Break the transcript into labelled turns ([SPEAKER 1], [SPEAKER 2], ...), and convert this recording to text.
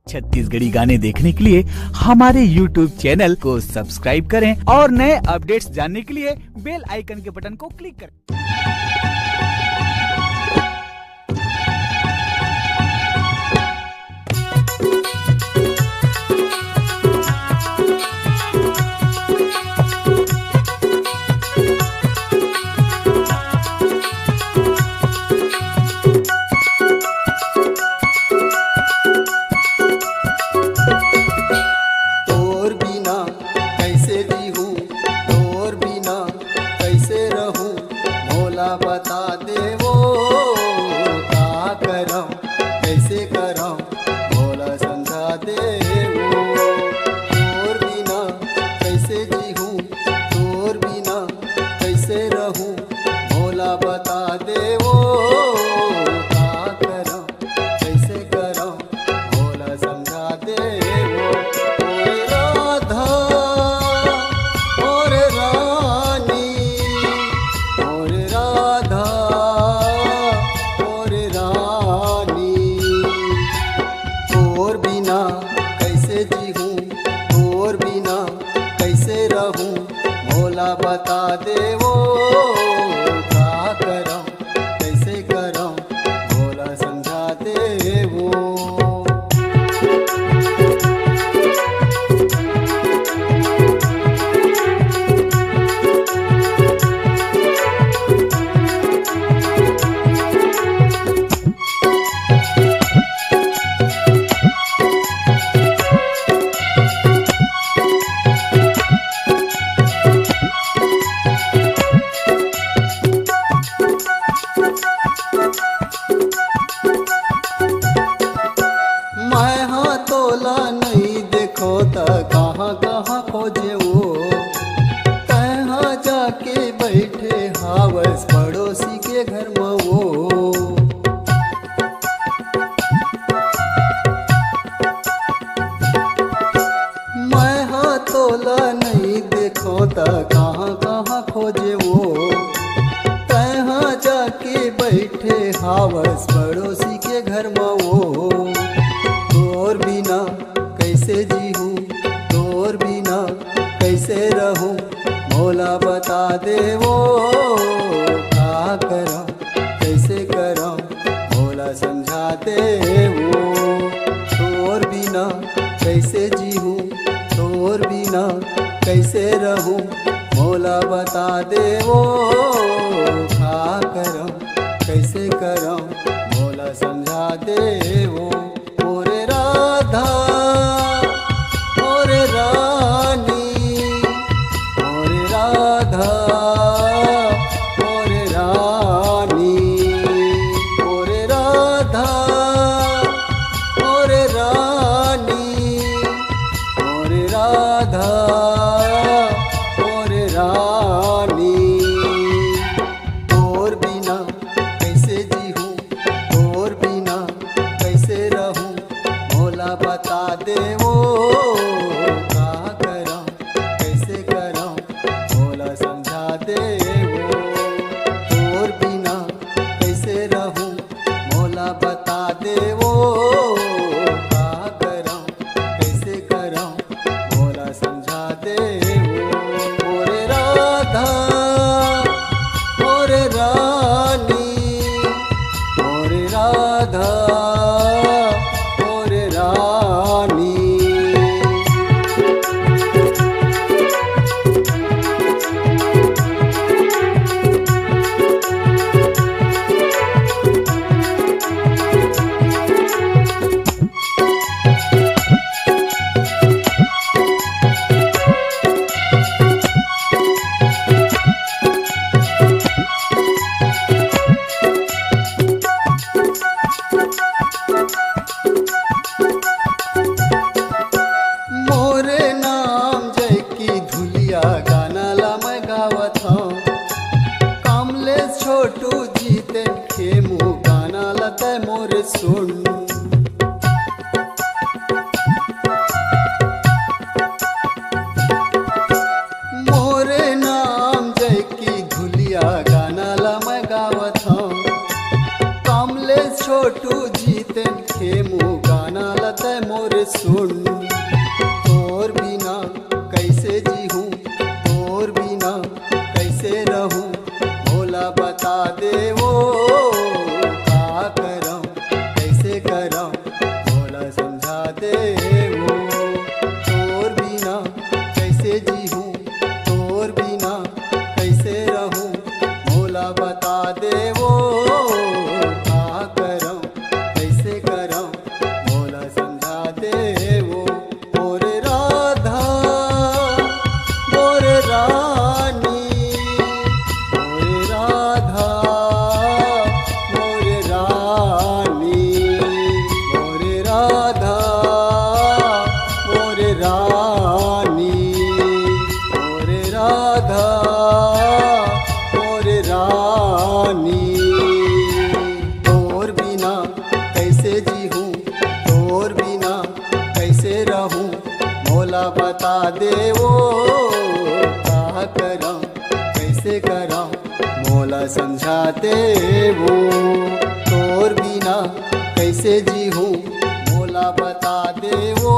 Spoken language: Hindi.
[SPEAKER 1] छत्तीसगढ़ी गाने देखने के लिए हमारे YouTube चैनल को सब्सक्राइब करें और नए अपडेट्स जानने के लिए बेल आइकन के बटन को क्लिक करें।
[SPEAKER 2] बता दे वो का करम कैसे करम भोला समझा दे वो तोर बिना कैसे जीहूँ तोर बिना कैसे रहूँ भोला बता दे वो का करम कैसे करम भोला समझा दे वो ओए राधा और रानी और राधा और रानी तोर बिना कैसे जीहूँ तोर बिना कैसे रहूँ भोला बता दे वो का करम कैसे करम भोला समझा दे वो। मैं हाँ तोला नहीं देखो त कहाँ कहाँ खोजे वो कहाँ जाके बैठे हावस पड़ोसी के घर में वो मैं हाँ तोला नहीं देखो त कहाँ कहाँ खोजे वो कहाँ जाके बैठे हावस पड़ोसी के घर में वो तोर बिना कैसे जीहूँ तोर बिना कैसे रहूँ भोला बता दे वो का करम कैसे करम भोला समझा दे वो तोर बिना कैसे जीहूँ तोर बिना कैसे रहूँ भोला बता दे वो का करम कैसे करम भोला समझा दे वो। ओरे राधा और रानी और राधा और रानी और राधा और रानी और राधा और रानी तोर बिना कैसे जीहूँ तोर बिना कैसे रहूँ भोला बता दे वो का करम कैसे करम भोला समझा दे वो तोर बिना कैसे रहूँ भोला बता दे वो का करम कैसे करम भोला समझा दे वो। ओरे राधा और रानी और राधा और रानी मोरे नाम जय की धुलिया गाना ला मैं गावत हूँ कमलेश छोटू जीते खेमू गाना ला तै मोरे सुन मोरे नाम जय की धुलिया गाना ला मैं गावत हूँ कमलेश छोटू जीते खेमू गाना ला तै मोर सुन, तोर बिना कैसे जीहूँ, तोर बिना कैसे रहूँ, भोला बता दे वो का करम, कैसे करम, भोला समझा दे वो। तोर बिना कैसे जीहूँ, तोर बिना कैसे रहूँ, भोला बता दे वो का करम, कैसे करम, भोला समझा दे वो। मोर राधा मोर रानी, मोर राधा मोर रानी, मोर राधा मोर रानी, मोर राधा मोर रानी। तोर बिना कैसे जीहूँ, तोर बिना कैसे रहूँ, भोला बता दे वो का करम, कैसे करम, भोला समझा दे वो। तोर बिना कैसे जीहूँ, भोला बता दे वो